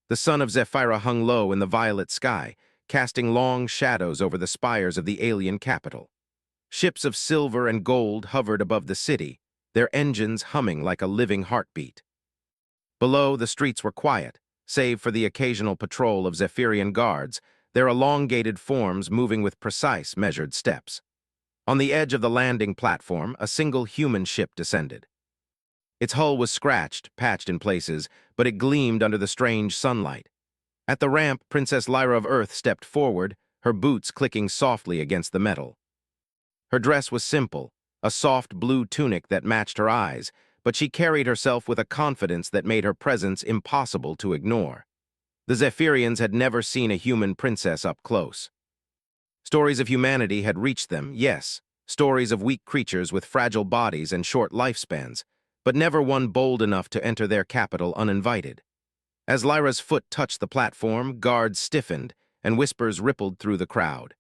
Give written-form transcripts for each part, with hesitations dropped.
The sun of Zephyra hung low in the violet sky, casting long shadows over the spires of the alien capital. Ships of silver and gold hovered above the city, their engines humming like a living heartbeat. Below, the streets were quiet, save for the occasional patrol of Zephyrian guards, their elongated forms moving with precise, measured steps. On the edge of the landing platform, a single human ship descended. Its hull was scratched, patched in places, but it gleamed under the strange sunlight. At the ramp, Princess Lyra of Earth stepped forward, her boots clicking softly against the metal. Her dress was simple, a soft blue tunic that matched her eyes, but she carried herself with a confidence that made her presence impossible to ignore. The Zephyrians had never seen a human princess up close. Stories of humanity had reached them, yes, stories of weak creatures with fragile bodies and short lifespans, but never one bold enough to enter their capital uninvited. As Lyra's foot touched the platform, guards stiffened, and whispers rippled through the crowd.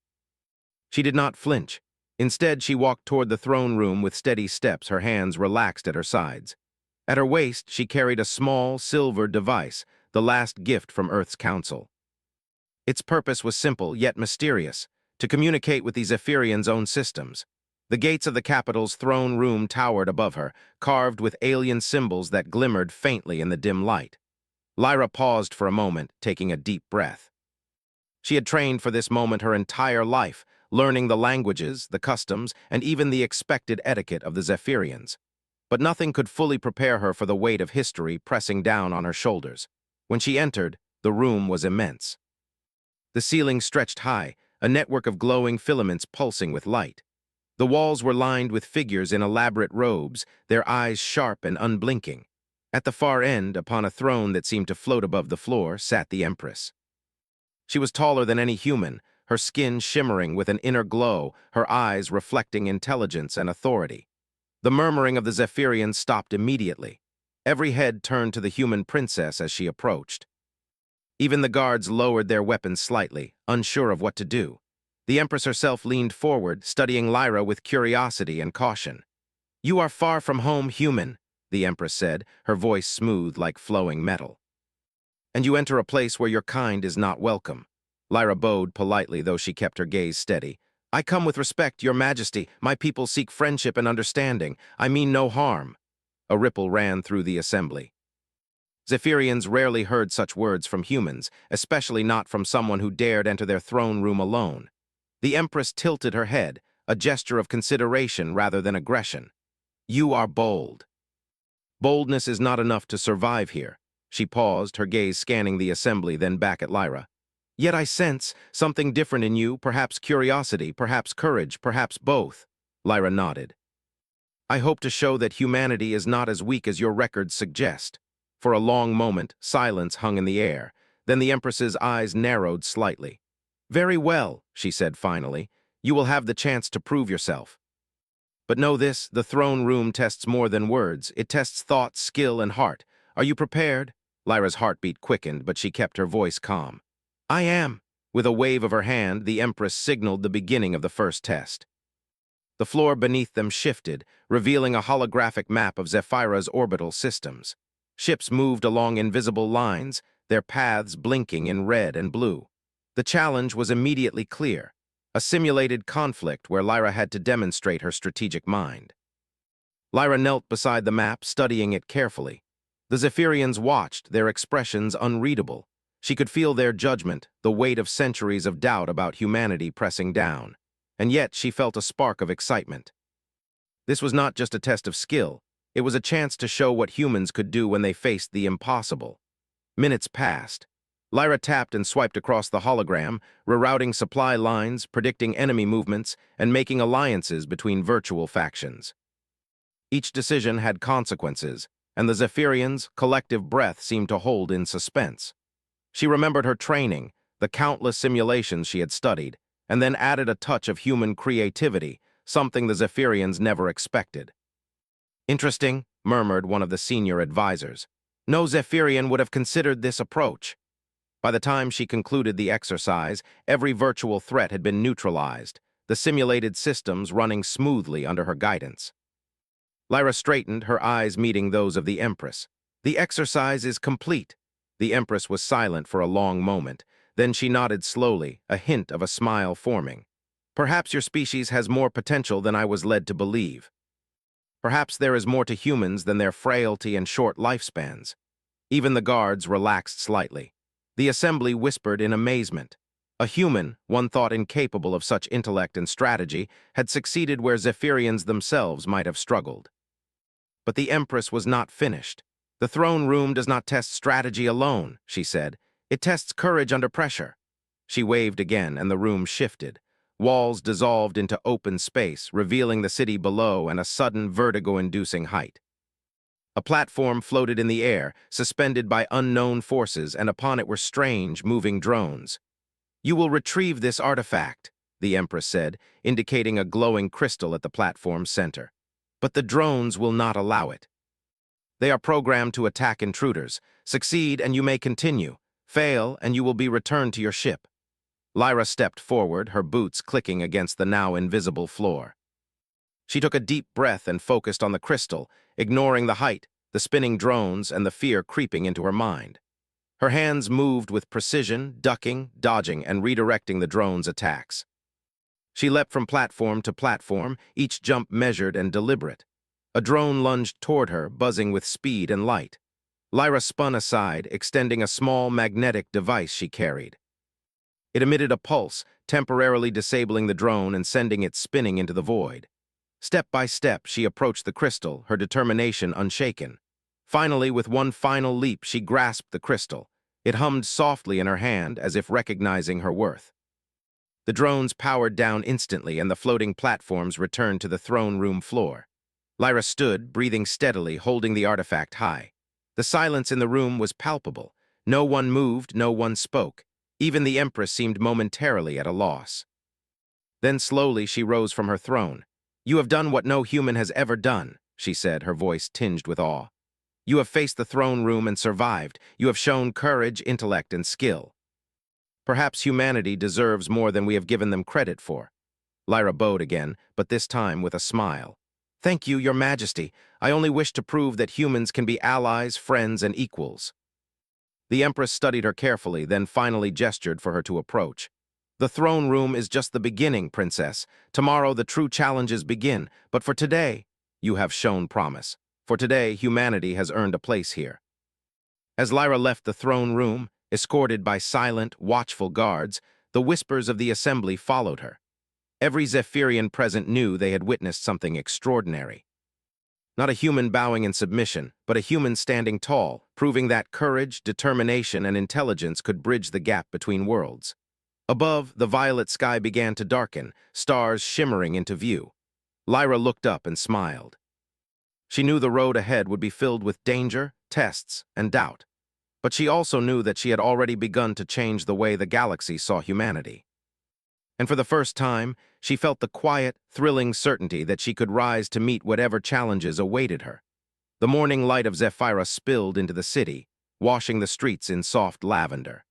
She did not flinch. Instead, she walked toward the throne room with steady steps, her hands relaxed at her sides. At her waist, she carried a small, silver device, the last gift from Earth's council. Its purpose was simple, yet mysterious, to communicate with the Zephyrians' own systems. The gates of the capital's throne room towered above her, carved with alien symbols that glimmered faintly in the dim light. Lyra paused for a moment, taking a deep breath. She had trained for this moment her entire life, learning the languages, the customs, and even the expected etiquette of the Zephyrians. But nothing could fully prepare her for the weight of history pressing down on her shoulders. When she entered, the room was immense. The ceiling stretched high, a network of glowing filaments pulsing with light. The walls were lined with figures in elaborate robes, their eyes sharp and unblinking. At the far end, upon a throne that seemed to float above the floor, sat the Empress. She was taller than any human, her skin shimmering with an inner glow, her eyes reflecting intelligence and authority. The murmuring of the Zephyrians stopped immediately. Every head turned to the human princess as she approached. Even the guards lowered their weapons slightly, unsure of what to do. The Empress herself leaned forward, studying Lyra with curiosity and caution. "You are far from home, human," the Empress said, her voice smooth like flowing metal. "And you enter a place where your kind is not welcome." Lyra bowed politely, though she kept her gaze steady. "I come with respect, your majesty. My people seek friendship and understanding. I mean no harm." A ripple ran through the assembly. Zephyrians rarely heard such words from humans, especially not from someone who dared enter their throne room alone. The Empress tilted her head, a gesture of consideration rather than aggression. "You are bold." "Boldness is not enough to survive here." She paused, her gaze scanning the assembly, then back at Lyra. "Yet I sense something different in you, perhaps curiosity, perhaps courage, perhaps both." Lyra nodded. "I hope to show that humanity is not as weak as your records suggest." For a long moment, silence hung in the air. Then the Empress's eyes narrowed slightly. "Very well," she said finally. "You will have the chance to prove yourself. But know this, the throne room tests more than words. It tests thought, skill, and heart. Are you prepared?" Lyra's heartbeat quickened, but she kept her voice calm. "I am." With a wave of her hand, the Empress signaled the beginning of the first test. The floor beneath them shifted, revealing a holographic map of Zephyra's orbital systems. Ships moved along invisible lines, their paths blinking in red and blue. The challenge was immediately clear, a simulated conflict where Lyra had to demonstrate her strategic mind. Lyra knelt beside the map, studying it carefully. The Zephyrians watched, their expressions unreadable. She could feel their judgment, the weight of centuries of doubt about humanity pressing down. And yet she felt a spark of excitement. This was not just a test of skill. It was a chance to show what humans could do when they faced the impossible. Minutes passed. Lyra tapped and swiped across the hologram, rerouting supply lines, predicting enemy movements, and making alliances between virtual factions. Each decision had consequences, and the Zephyrians' collective breath seemed to hold in suspense. She remembered her training, the countless simulations she had studied, and then added a touch of human creativity, something the Zephyrians never expected. "Interesting," murmured one of the senior advisors. "No Zephyrian would have considered this approach." By the time she concluded the exercise, every virtual threat had been neutralized, the simulated systems running smoothly under her guidance. Lyra straightened, her eyes meeting those of the Empress. "The exercise is complete." The Empress was silent for a long moment. Then she nodded slowly, a hint of a smile forming. Perhaps your species has more potential than I was led to believe. Perhaps there is more to humans than their frailty and short lifespans. Even the guards relaxed slightly. The assembly whispered in amazement. A human, one thought incapable of such intellect and strategy, had succeeded where Zephyrians themselves might have struggled. But the Empress was not finished. The throne room does not test strategy alone, she said. It tests courage under pressure. She waved again, and the room shifted. Walls dissolved into open space, revealing the city below and a sudden vertigo-inducing height. A platform floated in the air, suspended by unknown forces, and upon it were strange, moving drones. You will retrieve this artifact, the Empress said, indicating a glowing crystal at the platform's center. But the drones will not allow it. They are programmed to attack intruders. Succeed, and you may continue. Fail, and you will be returned to your ship. Lyra stepped forward, her boots clicking against the now invisible floor. She took a deep breath and focused on the crystal, ignoring the height, the spinning drones, and the fear creeping into her mind. Her hands moved with precision, ducking, dodging, and redirecting the drone's attacks. She leapt from platform to platform, each jump measured and deliberate. A drone lunged toward her, buzzing with speed and light. Lyra spun aside, extending a small magnetic device she carried. It emitted a pulse, temporarily disabling the drone and sending it spinning into the void. Step by step, she approached the crystal, her determination unshaken. Finally, with one final leap, she grasped the crystal. It hummed softly in her hand, as if recognizing her worth. The drones powered down instantly, and the floating platforms returned to the throne room floor. Lyra stood, breathing steadily, holding the artifact high. The silence in the room was palpable. No one moved, no one spoke. Even the Empress seemed momentarily at a loss. Then slowly she rose from her throne. "You have done what no human has ever done," she said, her voice tinged with awe. "You have faced the throne room and survived. You have shown courage, intellect, and skill. Perhaps humanity deserves more than we have given them credit for." Lyra bowed again, but this time with a smile. "Thank you, Your Majesty. I only wish to prove that humans can be allies, friends, and equals." The Empress studied her carefully, then finally gestured for her to approach. "The throne room is just the beginning, Princess. Tomorrow the true challenges begin, but for today, you have shown promise. For today, humanity has earned a place here." As Lyra left the throne room, escorted by silent, watchful guards, the whispers of the assembly followed her. Every Zephyrian present knew they had witnessed something extraordinary. Not a human bowing in submission, but a human standing tall, proving that courage, determination, and intelligence could bridge the gap between worlds. Above, the violet sky began to darken, stars shimmering into view. Lyra looked up and smiled. She knew the road ahead would be filled with danger, tests, and doubt. But she also knew that she had already begun to change the way the galaxy saw humanity. And for the first time, she felt the quiet, thrilling certainty that she could rise to meet whatever challenges awaited her. The morning light of Zephyra spilled into the city, washing the streets in soft lavender.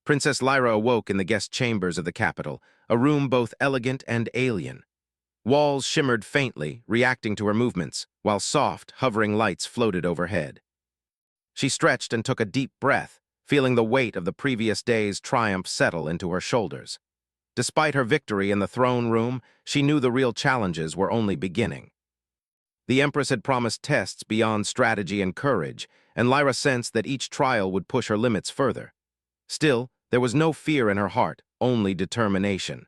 Princess Lyra awoke in the guest chambers of the capital, a room both elegant and alien. Walls shimmered faintly, reacting to her movements, while soft, hovering lights floated overhead. She stretched and took a deep breath, feeling the weight of the previous day's triumph settle into her shoulders. Despite her victory in the throne room, she knew the real challenges were only beginning. The Empress had promised tests beyond strategy and courage, and Lyra sensed that each trial would push her limits further. Still, there was no fear in her heart, only determination.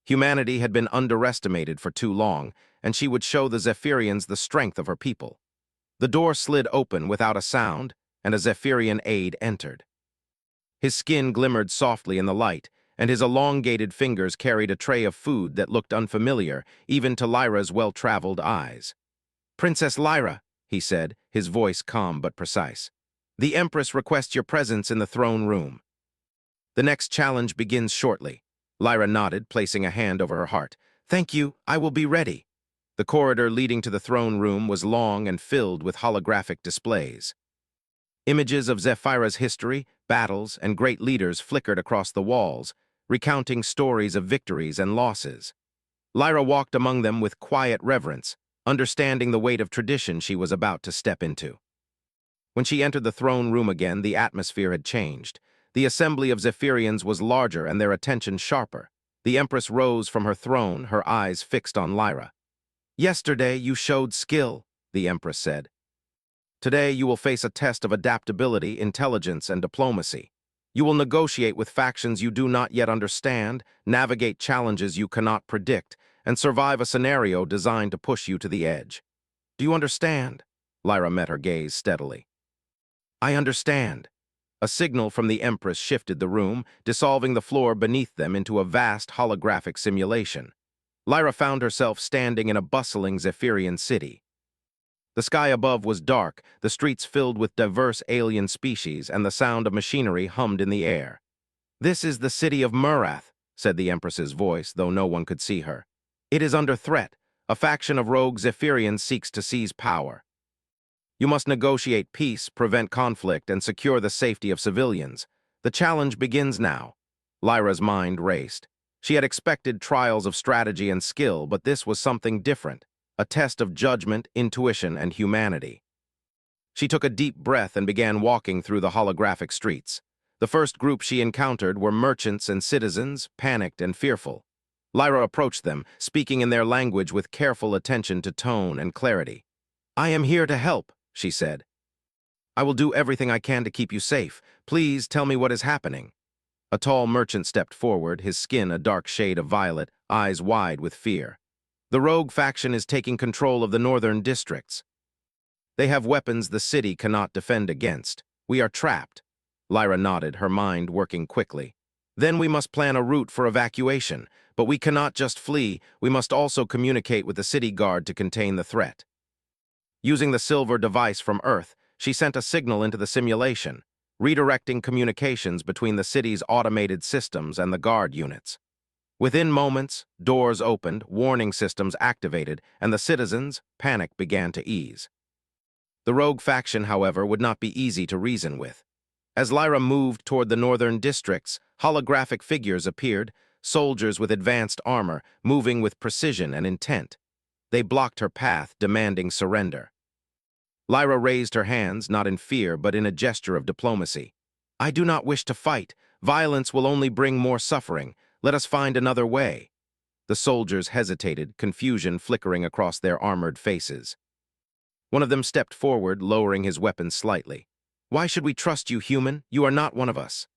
Humanity had been underestimated for too long, and she would show the Zephyrians the strength of her people. The door slid open without a sound, and a Zephyrian aide entered. His skin glimmered softly in the light, and his elongated fingers carried a tray of food that looked unfamiliar, even to Lyra's well-traveled eyes. "Princess Lyra," he said, his voice calm but precise. "The Empress requests your presence in the throne room." "The next challenge begins shortly." Lyra nodded, placing a hand over her heart. "Thank you, I will be ready." The corridor leading to the throne room was long and filled with holographic displays. Images of Zephyra's history, battles, and great leaders flickered across the walls, recounting stories of victories and losses. Lyra walked among them with quiet reverence, understanding the weight of tradition she was about to step into. When she entered the throne room again, the atmosphere had changed. The assembly of Zephyrians was larger and their attention sharper. The Empress rose from her throne, her eyes fixed on Lyra. "Yesterday you showed skill," the Empress said. "Today you will face a test of adaptability, intelligence, and diplomacy. You will negotiate with factions you do not yet understand, navigate challenges you cannot predict, and survive a scenario designed to push you to the edge. Do you understand?" Lyra met her gaze steadily. "I understand." A signal from the Empress shifted the room, dissolving the floor beneath them into a vast holographic simulation. Lyra found herself standing in a bustling Zephyrian city. The sky above was dark, the streets filled with diverse alien species, and the sound of machinery hummed in the air. "This is the city of Murath," said the Empress's voice, though no one could see her. "It is under threat. A faction of rogue Zephyrians seeks to seize power. You must negotiate peace, prevent conflict, and secure the safety of civilians. The challenge begins now." Lyra's mind raced. She had expected trials of strategy and skill, but this was something different, a test of judgment, intuition, and humanity. She took a deep breath and began walking through the holographic streets. The first group she encountered were merchants and citizens, panicked and fearful. Lyra approached them, speaking in their language with careful attention to tone and clarity. "I am here to help," she said. "I will do everything I can to keep you safe. Please tell me what is happening." A tall merchant stepped forward, his skin a dark shade of violet, eyes wide with fear. "The rogue faction is taking control of the northern districts. They have weapons the city cannot defend against. We are trapped." Lyra nodded, her mind working quickly. "Then we must plan a route for evacuation, but we cannot just flee, we must also communicate with the city guard to contain the threat." Using the silver device from Earth, she sent a signal into the simulation, redirecting communications between the city's automated systems and the guard units. Within moments, doors opened, warning systems activated, and the citizens' panic began to ease. The rogue faction, however, would not be easy to reason with. As Lyra moved toward the northern districts, holographic figures appeared, soldiers with advanced armor, moving with precision and intent. They blocked her path, demanding surrender. Lyra raised her hands, not in fear, but in a gesture of diplomacy. "I do not wish to fight. Violence will only bring more suffering. Let us find another way." The soldiers hesitated, confusion flickering across their armored faces. One of them stepped forward, lowering his weapon slightly. "Why should we trust you, human? You are not one of us."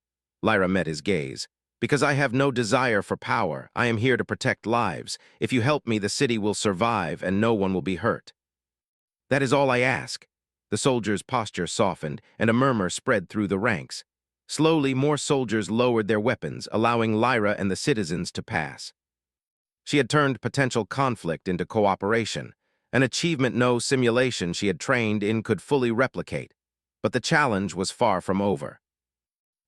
Lyra met his gaze. "Because I have no desire for power. I am here to protect lives. If you help me, the city will survive and no one will be hurt. That is all I ask." The soldier's posture softened, and a murmur spread through the ranks. Slowly, more soldiers lowered their weapons, allowing Lyra and the citizens to pass. She had turned potential conflict into cooperation, an achievement no simulation she had trained in could fully replicate. But the challenge was far from over.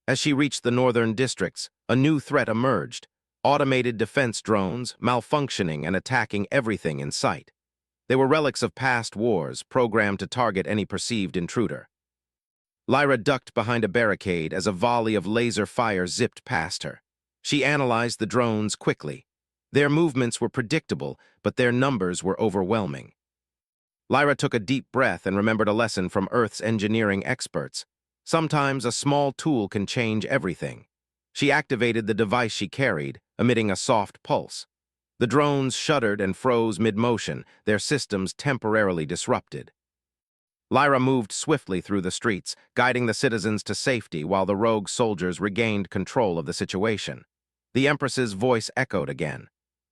As she reached the northern districts, a new threat emerged: automated defense drones, malfunctioning and attacking everything in sight. They were relics of past wars, programmed to target any perceived intruder. Lyra ducked behind a barricade as a volley of laser fire zipped past her. She analyzed the drones quickly. Their movements were predictable, but their numbers were overwhelming. Lyra took a deep breath and remembered a lesson from Earth's engineering experts. Sometimes a small tool can change everything. She activated the device she carried, emitting a soft pulse. The drones shuddered and froze mid-motion, their systems temporarily disrupted. Lyra moved swiftly through the streets, guiding the citizens to safety while the rogue soldiers regained control of the situation. The Empress's voice echoed again.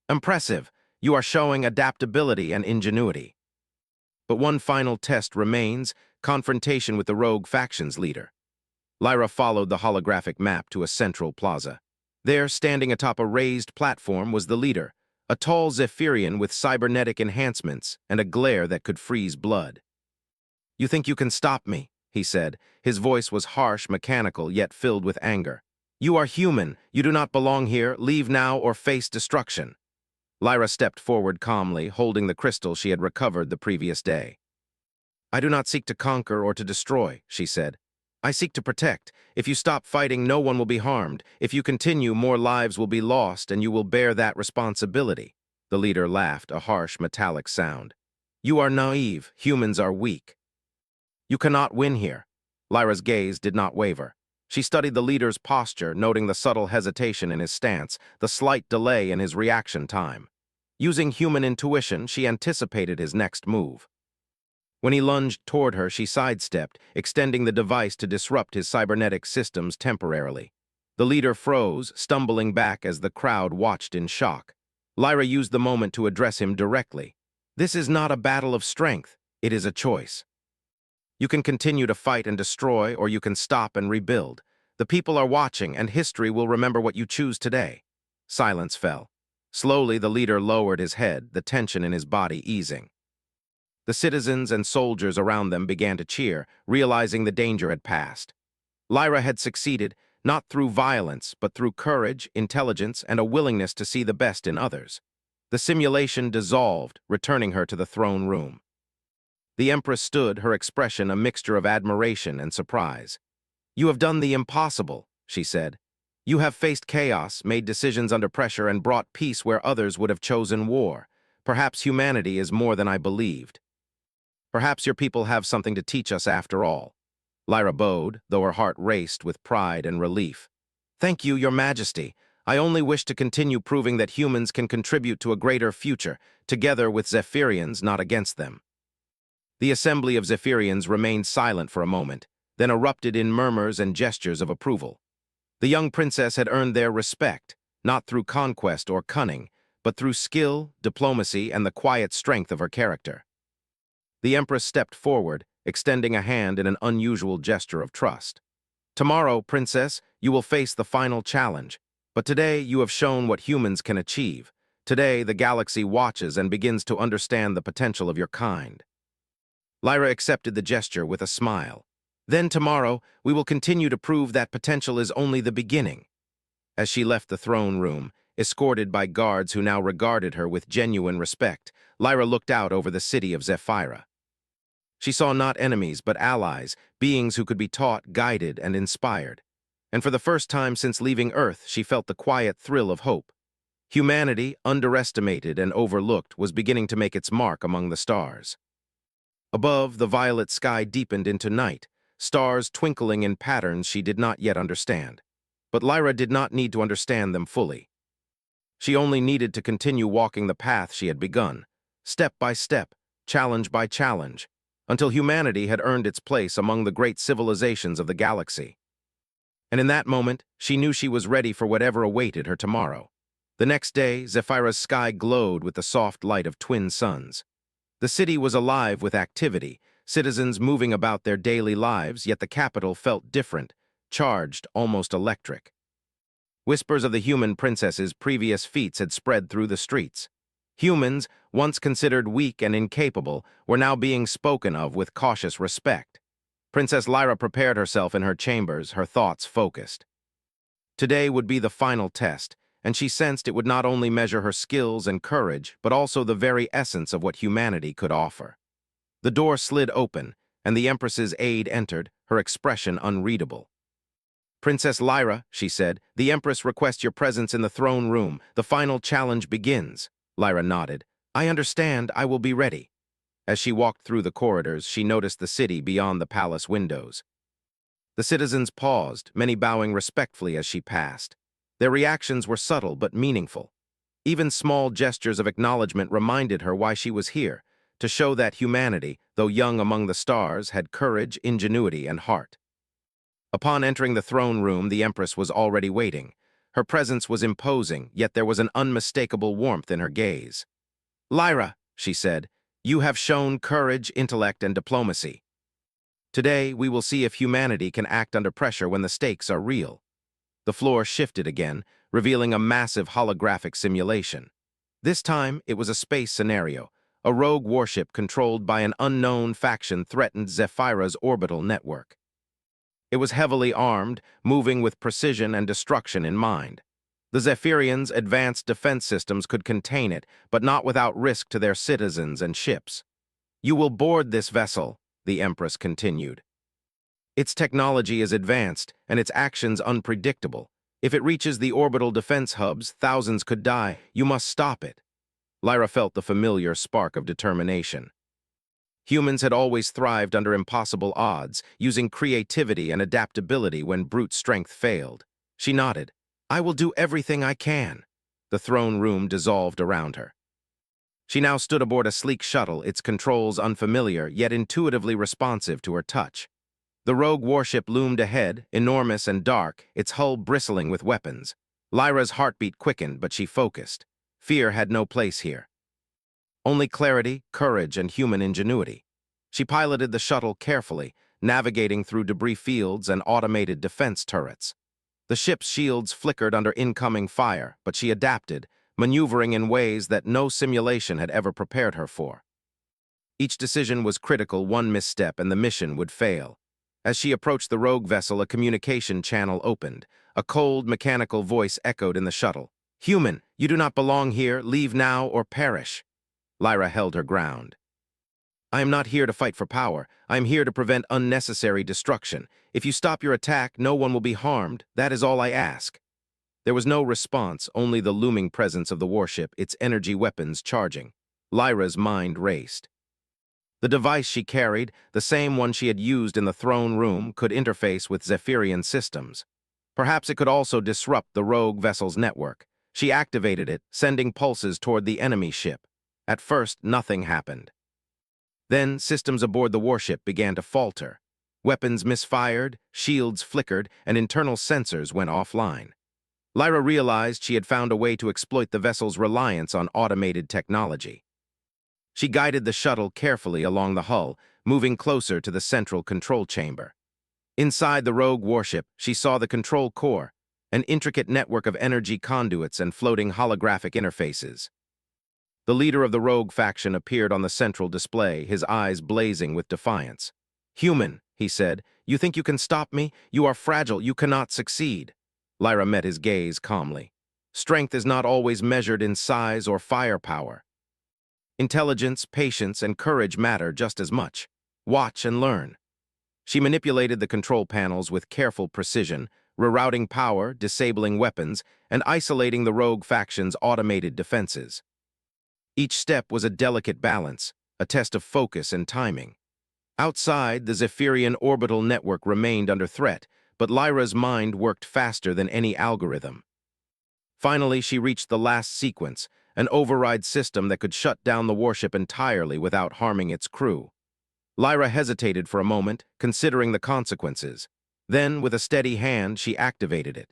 "Impressive! You are showing adaptability and ingenuity." But one final test remains: confrontation with the rogue faction's leader. Lyra followed the holographic map to a central plaza. There, standing atop a raised platform, was the leader, a tall Zephyrian with cybernetic enhancements and a glare that could freeze blood. "You think you can stop me?" he said. His voice was harsh, mechanical, yet filled with anger. "You are human. You do not belong here. Leave now or face destruction." Lyra stepped forward calmly, holding the crystal she had recovered the previous day. "I do not seek to conquer or to destroy," she said. "I seek to protect. If you stop fighting, no one will be harmed. If you continue, more lives will be lost, and you will bear that responsibility." The leader laughed, a harsh, metallic sound. "You are naive. Humans are weak. You cannot win here. Lyra's gaze did not waver. She studied the leader's posture, noting the subtle hesitation in his stance, the slight delay in his reaction time. Using human intuition, she anticipated his next move. When he lunged toward her, she sidestepped, extending the device to disrupt his cybernetic systems temporarily. The leader froze, stumbling back as the crowd watched in shock. Lyra used the moment to address him directly. "This is not a battle of strength. It is a choice. You can continue to fight and destroy, or you can stop and rebuild. The people are watching, and history will remember what you choose today." Silence fell. Slowly, the leader lowered his head, the tension in his body easing. The citizens and soldiers around them began to cheer, realizing the danger had passed. Lyra had succeeded, not through violence, but through courage, intelligence, and a willingness to see the best in others. The simulation dissolved, returning her to the throne room. The Empress stood, her expression a mixture of admiration and surprise. "You have done the impossible," she said. "You have faced chaos, made decisions under pressure, and brought peace where others would have chosen war. Perhaps humanity is more than I believed. Perhaps your people have something to teach us after all." Lyra bowed, though her heart raced with pride and relief. "Thank you, Your Majesty. I only wish to continue proving that humans can contribute to a greater future, together with Zephyrians, not against them." The assembly of Zephyrians remained silent for a moment, then erupted in murmurs and gestures of approval. The young princess had earned their respect, not through conquest or cunning, but through skill, diplomacy, and the quiet strength of her character. The Empress stepped forward, extending a hand in an unusual gesture of trust. "Tomorrow, Princess, you will face the final challenge, but today you have shown what humans can achieve. Today, the galaxy watches and begins to understand the potential of your kind." Lyra accepted the gesture with a smile. "Then tomorrow, we will continue to prove that potential is only the beginning." As she left the throne room, escorted by guards who now regarded her with genuine respect, Lyra looked out over the city of Zephyra. She saw not enemies, but allies, beings who could be taught, guided, and inspired. And for the first time since leaving Earth, she felt the quiet thrill of hope. Humanity, underestimated and overlooked, was beginning to make its mark among the stars. Above, the violet sky deepened into night, stars twinkling in patterns she did not yet understand. But Lyra did not need to understand them fully. She only needed to continue walking the path she had begun, step by step, challenge by challenge, until humanity had earned its place among the great civilizations of the galaxy. And in that moment, she knew she was ready for whatever awaited her tomorrow. The next day, Zephyra's sky glowed with the soft light of twin suns. The city was alive with activity, citizens moving about their daily lives, yet the capital felt different, charged, almost electric. Whispers of the human princess's previous feats had spread through the streets. Humans, once considered weak and incapable, were now being spoken of with cautious respect. Princess Lyra prepared herself in her chambers, her thoughts focused. Today would be the final test, and she sensed it would not only measure her skills and courage, but also the very essence of what humanity could offer. The door slid open, and the Empress's aide entered, her expression unreadable. "Princess Lyra," she said, "the Empress requests your presence in the throne room. The final challenge begins." Lyra nodded. "I understand. I will be ready." As she walked through the corridors, she noticed the city beyond the palace windows. The citizens paused, many bowing respectfully as she passed. Their reactions were subtle but meaningful. Even small gestures of acknowledgement reminded her why she was here, to show that humanity, though young among the stars, had courage, ingenuity, and heart. Upon entering the throne room, the Empress was already waiting. Her presence was imposing, yet there was an unmistakable warmth in her gaze. "Lyra," she said, "you have shown courage, intellect, and diplomacy. Today, we will see if humanity can act under pressure when the stakes are real." The floor shifted again, revealing a massive holographic simulation. This time, it was a space scenario. A rogue warship controlled by an unknown faction threatened Zephyra's orbital network. It was heavily armed, moving with precision and destruction in mind. The Zephyrians' advanced defense systems could contain it, but not without risk to their citizens and ships. "You will board this vessel," the Empress continued. "Its technology is advanced, and its actions unpredictable. If it reaches the orbital defense hubs, thousands could die. You must stop it." Lyra felt the familiar spark of determination. Humans had always thrived under impossible odds, using creativity and adaptability when brute strength failed. She nodded. I will do everything I can. The throne room dissolved around her. She now stood aboard a sleek shuttle, its controls unfamiliar, yet intuitively responsive to her touch. The rogue warship loomed ahead, enormous and dark, its hull bristling with weapons. Lyra's heartbeat quickened, but she focused. Fear had no place here. Only clarity, courage, and human ingenuity. She piloted the shuttle carefully, navigating through debris fields and automated defense turrets. The ship's shields flickered under incoming fire, but she adapted, maneuvering in ways that no simulation had ever prepared her for. Each decision was critical, one misstep and the mission would fail. As she approached the rogue vessel, a communication channel opened. A cold, mechanical voice echoed in the shuttle. Human, you do not belong here, leave now or perish. Lyra held her ground. I am not here to fight for power. I am here to prevent unnecessary destruction. If you stop your attack, no one will be harmed. That is all I ask. There was no response, only the looming presence of the warship, its energy weapons charging. Lyra's mind raced. The device she carried, the same one she had used in the throne room, could interface with Zephyrian systems. Perhaps it could also disrupt the rogue vessel's network. She activated it, sending pulses toward the enemy ship. At first, nothing happened. Then, systems aboard the warship began to falter. Weapons misfired, shields flickered, and internal sensors went offline. Lyra realized she had found a way to exploit the vessel's reliance on automated technology. She guided the shuttle carefully along the hull, moving closer to the central control chamber. Inside the rogue warship, she saw the control core, an intricate network of energy conduits and floating holographic interfaces. The leader of the rogue faction appeared on the central display, his eyes blazing with defiance. Human, he said, you think you can stop me? You are fragile, you cannot succeed. Lyra met his gaze calmly. Strength is not always measured in size or firepower. Intelligence, patience, and courage matter just as much. Watch and learn. She manipulated the control panels with careful precision, rerouting power, disabling weapons, and isolating the rogue faction's automated defenses. Each step was a delicate balance, a test of focus and timing. Outside, the Zephyrian orbital network remained under threat, but Lyra's mind worked faster than any algorithm. Finally, she reached the last sequence, an override system that could shut down the warship entirely without harming its crew. Lyra hesitated for a moment, considering the consequences. Then, with a steady hand, she activated it.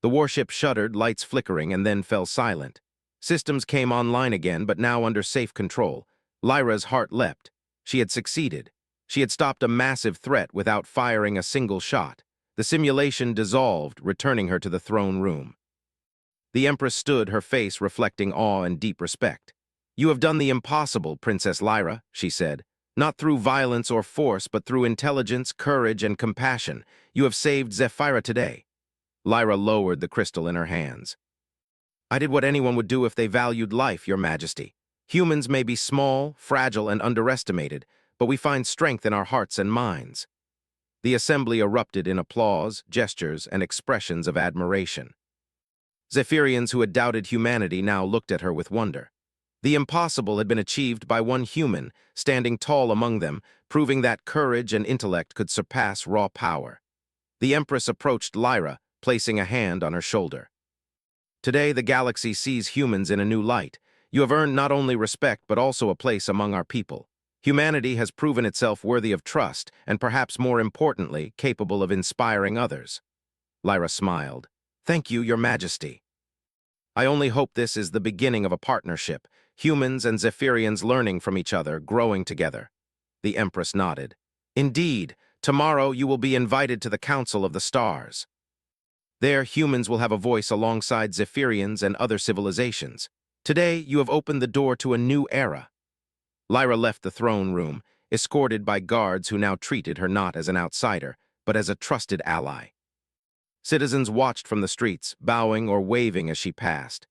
The warship shuddered, lights flickering, and then fell silent. Systems came online again, but now under safe control. Lyra's heart leapt. She had succeeded. She had stopped a massive threat without firing a single shot. The simulation dissolved, returning her to the throne room. The Empress stood, her face reflecting awe and deep respect. You have done the impossible, Princess Lyra, she said. Not through violence or force, but through intelligence, courage, and compassion. You have saved Zephyra today. Lyra lowered the crystal in her hands. I did what anyone would do if they valued life, Your Majesty. Humans may be small, fragile, and underestimated, but we find strength in our hearts and minds. The assembly erupted in applause, gestures, and expressions of admiration. Zephyrians who had doubted humanity now looked at her with wonder. The impossible had been achieved by one human, standing tall among them, proving that courage and intellect could surpass raw power. The Empress approached Lyra, placing a hand on her shoulder. Today, the galaxy sees humans in a new light. You have earned not only respect, but also a place among our people. Humanity has proven itself worthy of trust, and perhaps more importantly, capable of inspiring others. Lyra smiled. Thank you, Your Majesty. I only hope this is the beginning of a partnership, humans and Zephyrians learning from each other, growing together. The Empress nodded. Indeed, tomorrow you will be invited to the Council of the Stars. There, humans will have a voice alongside Zephyrians and other civilizations. Today, you have opened the door to a new era. Lyra left the throne room, escorted by guards who now treated her not as an outsider, but as a trusted ally. Citizens watched from the streets, bowing or waving as she passed.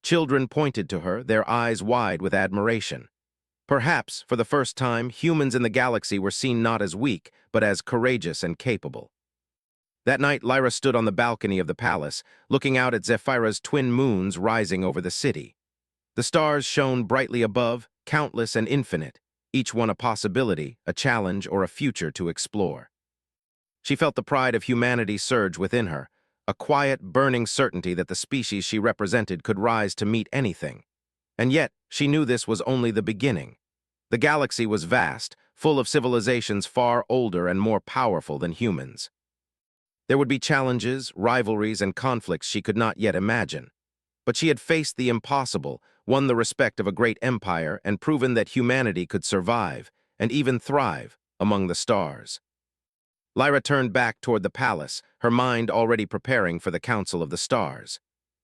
Children pointed to her, their eyes wide with admiration. Perhaps, for the first time, humans in the galaxy were seen not as weak, but as courageous and capable. That night, Lyra stood on the balcony of the palace, looking out at Zephyra's twin moons rising over the city. The stars shone brightly above, countless and infinite. each one a possibility, a challenge, or a future to explore. She felt the pride of humanity surge within her, a quiet, burning certainty that the species she represented could rise to meet anything. And yet, she knew this was only the beginning. The galaxy was vast, full of civilizations far older and more powerful than humans. There would be challenges, rivalries, and conflicts she could not yet imagine. But she had faced the impossible, won the respect of a great empire, and proven that humanity could survive, and even thrive, among the stars. Lyra turned back toward the palace, her mind already preparing for the Council of the Stars.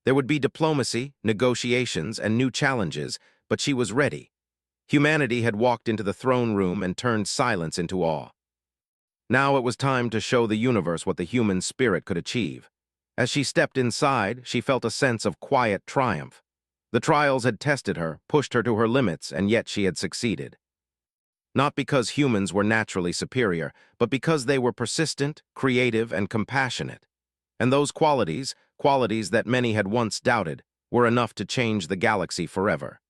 There would be diplomacy, negotiations, and new challenges, but she was ready. Humanity had walked into the throne room and turned silence into awe. Now it was time to show the universe what the human spirit could achieve. As she stepped inside, she felt a sense of quiet triumph. The trials had tested her, pushed her to her limits, and yet she had succeeded. Not because humans were naturally superior, but because they were persistent, creative, and compassionate. And those qualities that many had once doubted, were enough to change the galaxy forever.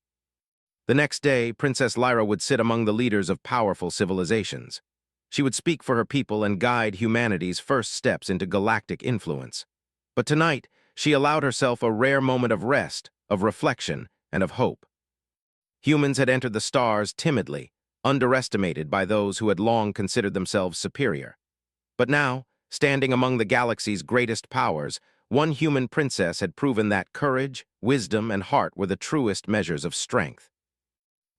The next day, Princess Lyra would sit among the leaders of powerful civilizations. She would speak for her people and guide humanity's first steps into galactic influence. But tonight, she allowed herself a rare moment of rest, of reflection, and of hope. Humans had entered the stars timidly, underestimated by those who had long considered themselves superior. But now, standing among the galaxy's greatest powers, one human princess had proven that courage, wisdom, and heart were the truest measures of strength.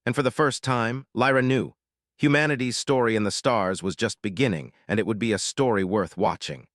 And for the first time, Lyra knew, humanity's story in the stars was just beginning, and it would be a story worth watching.